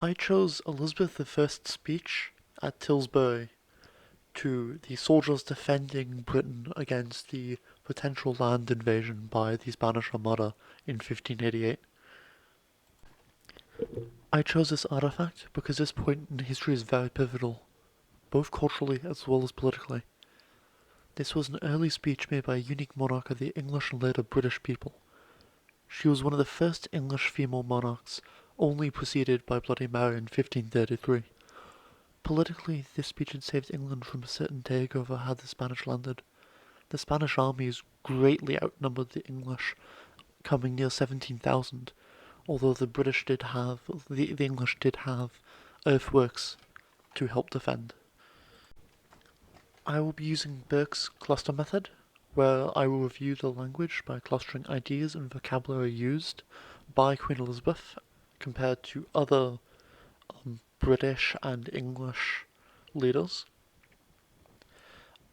I chose Elizabeth I's speech at Tilbury to the soldiers defending Britain against the potential land invasion by the Spanish Armada in 1588. I chose this artifact because this point in history is very pivotal, both culturally as well as politically. This was an early speech made by a unique monarch of the English and later British people. She was one of the first English female monarchs, only preceded by Bloody Mary in 1533. Politically, this speech had saved England from a certain takeover had the Spanish landed. The Spanish armies greatly outnumbered the English, coming near 17,000, although the English did have earthworks to help defend. I will be using Burke's cluster method, where I will review the language by clustering ideas and vocabulary used by Queen Elizabeth compared to other British and English leaders.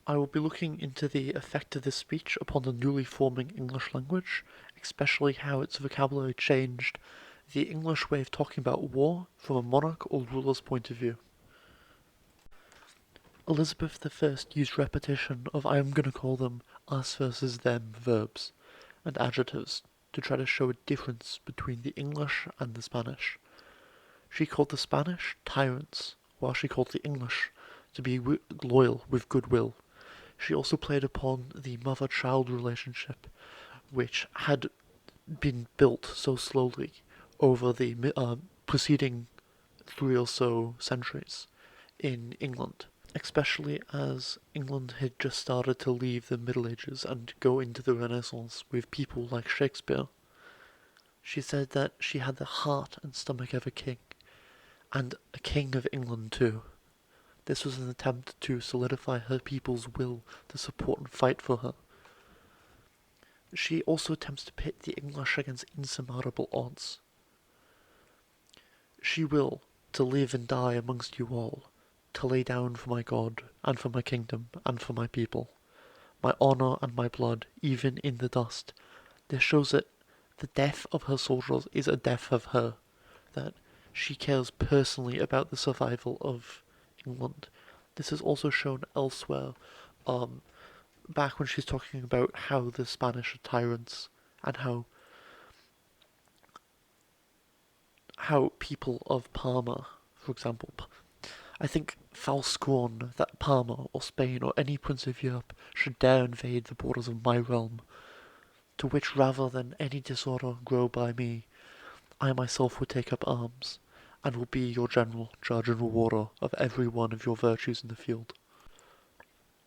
I will be looking into the effect of this speech upon the newly forming English language, especially how its vocabulary changed the English way of talking about war from a monarch or ruler's point of view. Elizabeth I used repetition of I'm gonna call them us versus them verbs and adjectives to try to show a difference between the English and the Spanish. She called the Spanish tyrants, while she called the English to be loyal with goodwill. She also played upon the mother-child relationship, which had been built so slowly over the preceding 3 or so centuries in England, especially as England had just started to leave the Middle Ages and go into the Renaissance with people like Shakespeare. She said that she had the heart and stomach of a king, and a king of England too. This was an attempt to solidify her people's will to support and fight for her. She also attempts to pit the English against insurmountable odds. She will, to live and die amongst you all, to lay down for my God, and for my kingdom, and for my people, my honour and my blood, even in the dust. This shows that the death of her soldiers is a death of her, that she cares personally about the survival of England. This is also shown elsewhere, back when she's talking about how the Spanish are tyrants and how people of Parma, for example, I think foul scorn that Parma or Spain or any prince of Europe should dare invade the borders of my realm, to which rather than any disorder grow by me, I myself would take up arms, and will be your general, judge and rewarder of every one of your virtues in the field.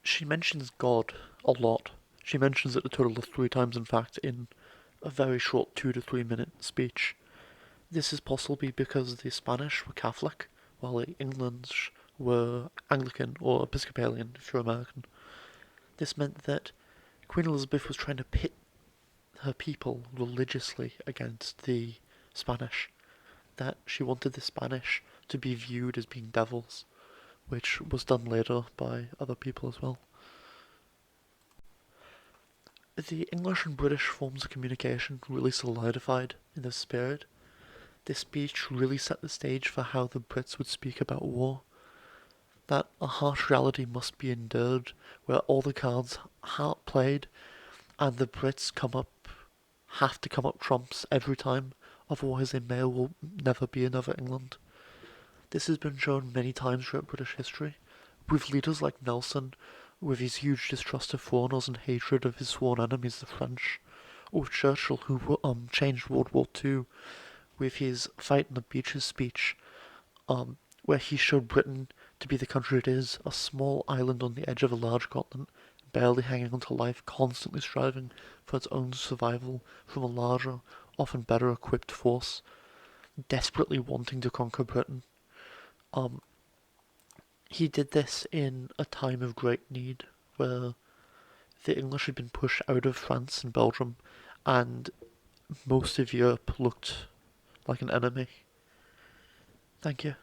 She mentions God a lot. She mentions it a total of 3 times, in fact, in a very short 2 to 3 minute speech. This is possibly because the Spanish were Catholic, while the English were Anglican or Episcopalian, if you're American. This meant that Queen Elizabeth was trying to pit her people religiously against the Spanish, that she wanted the Spanish to be viewed as being devils, which was done later by other people as well. The English and British forms of communication really solidified in this period. This speech really set the stage for how the Brits would speak about war, that a harsh reality must be endured, where all the cards are played, and the Brits have to come up trumps every time, otherwise there will never be another England. This has been shown many times throughout British history, with leaders like Nelson, with his huge distrust of foreigners and hatred of his sworn enemies, the French, or with Churchill, who changed World War II with his Fight on the Beaches speech, where he showed Britain to be the country it is, a small island on the edge of a large continent, barely hanging on to life, constantly striving for its own survival from a larger, often better equipped force, desperately wanting to conquer Britain. He did this in a time of great need, where the English had been pushed out of France and Belgium, and most of Europe looked like an enemy. Thank you.